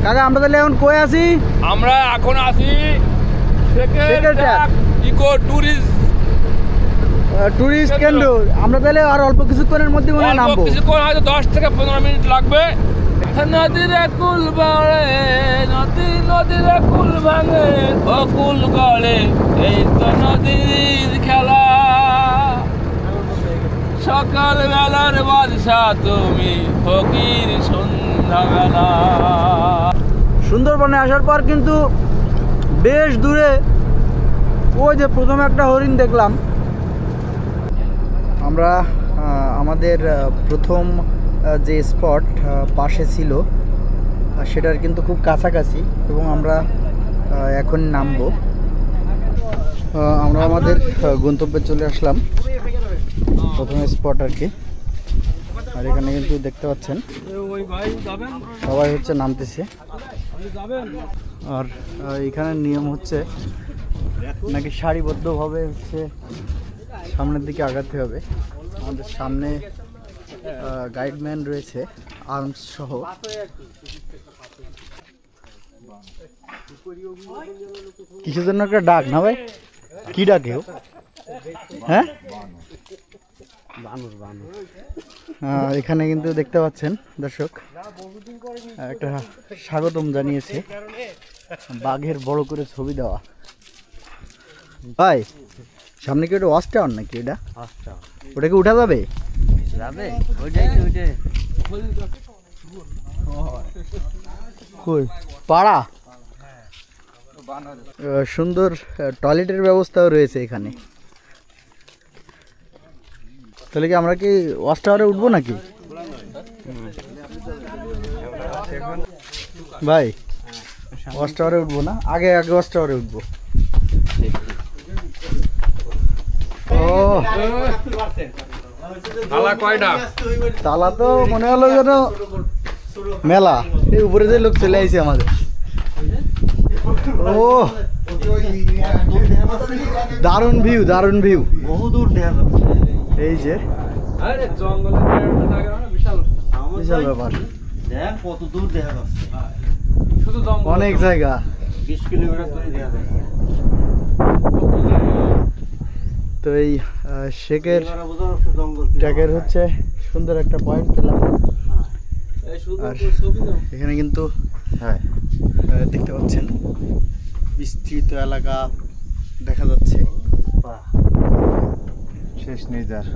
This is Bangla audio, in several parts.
কাকা আমরা তাহলে এখন কই আছি? আমরা এখন আছি ইকো টুরিস্ট কেন্দ্র। আমরা তাহলে আর অল্প কিছুক্ষণের মধ্যে মনে নামবো। কিছুক্ষণ হয়তো 10 থেকে 15 মিনিট লাগবে। নদীর কুল বাড়ে নদীর কুল ভাঙে ও কুল গড়ে, এই তো নদীর খেলা। সকাল বেলার বাদশা তুমি, ফকির সন্ধ্যাবেলা। সুন্দরবনে আসার পর কিন্তু বেশ দূরে ওই যে প্রথমে একটা হরিণ দেখলাম। আমরা আমাদের প্রথম যে স্পট পাশে ছিল সেটার কিন্তু খুব কাছাকাছি, এবং আমরা এখন নামবো। আমরা আমাদের গন্তব্যে চলে আসলাম, প্রথম স্পট আর কি। আর এখানে কিন্তু দেখতে পাচ্ছেন সবাই হচ্ছে নামতেছে। আর এখানে নিয়ম হচ্ছে নাকি সারিবদ্ধভাবে হচ্ছে সামনের দিকে আগাতে হবে। আমাদের সামনে গাইডম্যান রয়েছে আর্মস সহ। কিসের জন্য একটা ডাক না ভাই? কি ডাকে? হ্যাঁ, এখানে কিন্তু দেখতে পাচ্ছেন দর্শক একটা স্বাগতম জানিয়েছে, বাঘের বড় করে ছবি দেওয়া। ভাই সামনে কি ওটা ওয়াচ টাওয়ার নাকি? এটা ওটা কি উঠা যাবে? কই পাড়া? সুন্দর টয়লেটের ব্যবস্থাও রয়েছে এখানে। তাহলে কি আমরা কি ওয়াচ টাওয়ারে উঠবো নাকি ভাই? ওয়াচ টাওয়ারে উঠবো না, আগে ওয়াচ টাওয়ারে উঠবো। ও তালা কয়টা? তালা তো মনে হলো যেন মেলা। এই উপরে যে লোক চলে আইছে আমাদের। ও দারুণ ভিউ, দারুণ ভিউ, বহু দূর দেখা যাচ্ছে। এই যে বিশাল ব্যাপার, কত দূর দেখা যাচ্ছে, অনেক জায়গা, 20 কিলোমিটার দেখা যাচ্ছে। তো এই শেখের ট্র্যাকের হচ্ছে সুন্দর একটা পয়েন্ট পেলাম। আর এখানে কিন্তু হ্যাঁ দেখতে পাচ্ছেন বিস্তৃত এলাকা দেখা যাচ্ছে। শেষ নেই যার।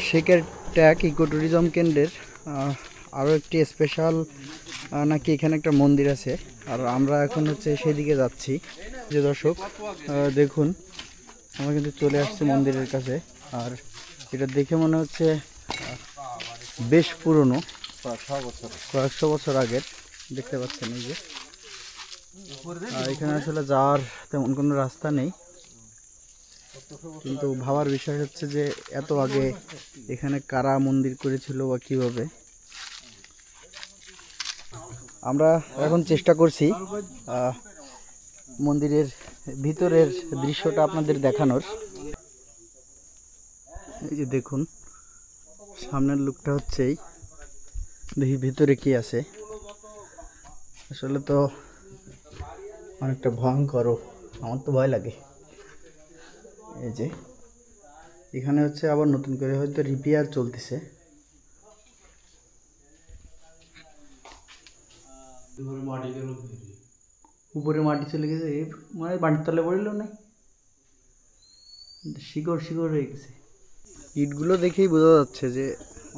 শেখের ট্র্যাক ইকো ট্যুরিজম কেন্দ্রের আরও একটি স্পেশাল নাকি এখানে একটা মন্দির আছে। আর আমরা এখন হচ্ছে সেদিকে যাচ্ছি। যে দর্শক দেখুন, আমরা কিন্তু চলে আসছি মন্দিরের কাছে। আর এটা দেখে মনে হচ্ছে বেশ পুরনো, কয়েকশো বছর আগের। দেখতে পাচ্ছেন এই যে। আর এখানে আসলে যাওয়ার তেমন কোনো রাস্তা নেই, কিন্তু ভাবার বিষয় হচ্ছে যে এত আগে এখানে কারা মন্দির করেছিল বা কীভাবে। আমরা এখন চেষ্টা করছি মন্দিরের ভিতরের দৃশ্যটা আপনাদের দেখানোর। এই যে দেখুন, সামনের লুকটা হচ্ছেই, দেখি ভিতরে কি আছে। আসলে তো অনেকটা ভয়ঙ্কর, আমার তো ভয় লাগে। এই যে এখানে হচ্ছে আবার নতুন করে হয়তো রিপেয়ার চলতেছে। উপরে মাটি চলে গেছে, মানে বাড়ির তলে পড়লো না, শিকড় শিকড় হয়ে গেছে। ইটগুলো দেখেই বোঝা যাচ্ছে যে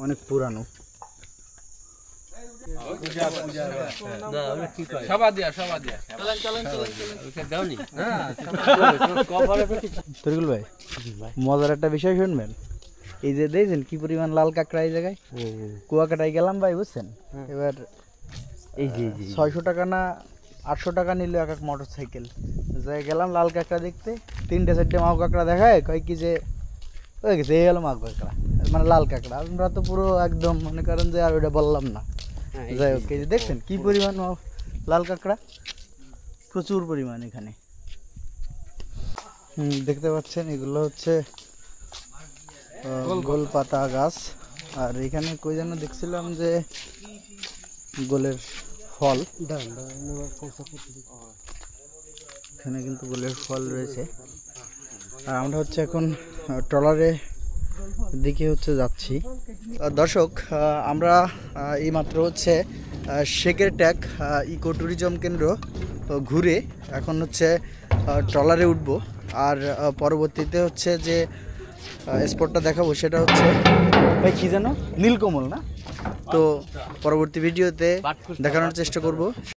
অনেক পুরানো। তরিকুল ভাই, মজার একটা বিষয় শুনবেন। এই যে দেখছেন কি পরিমাণ লাল কাঁকড়া এই জায়গায়। কুয়াকাটায় গেলাম ভাই, বুঝছেন। এবার এই যে 600 টাকা না 800 টাকা নিল এক এক মোটর সাইকেল। যাই গেলাম লাল কাঁকড়া দেখতে, 3-4টে মাও কাঁকড়া দেখায়, কয় কি যে হয়ে গেছে, এই গেল মাও কাঁকড়া, মানে লাল কাঁকড়া। আমরা তো পুরো একদম মনে করেন যে আর ওইটা বললাম না। যাই হোক, এই যে দেখছেন কি পরিমাণ লাল কাঁকড়া, প্রচুর পরিমাণ এখানে। দেখতে পাচ্ছেন এগুলো হচ্ছে গোল পাতা গাছ। আর এখানে কই যেন দেখছিলাম যে গোলের ফল, এখানে কিন্তু গোলের ফল রয়েছে। আর আমরা হচ্ছে এখন ট্রলারে দিকে হচ্ছে যাচ্ছি। দর্শক, আমরা এইমাত্র হচ্ছে শেখের ট্যাগ ইকো ট্যুরিজম কেন্দ্র ঘুরে এখন হচ্ছে ট্রলারে উঠবো। আর পরবর্তীতে হচ্ছে যে স্পটটা দেখাবো সেটা হচ্ছে ভাই কি জানো, নীলকমল না? তো পরবর্তী ভিডিওতে দেখানোর চেষ্টা করব।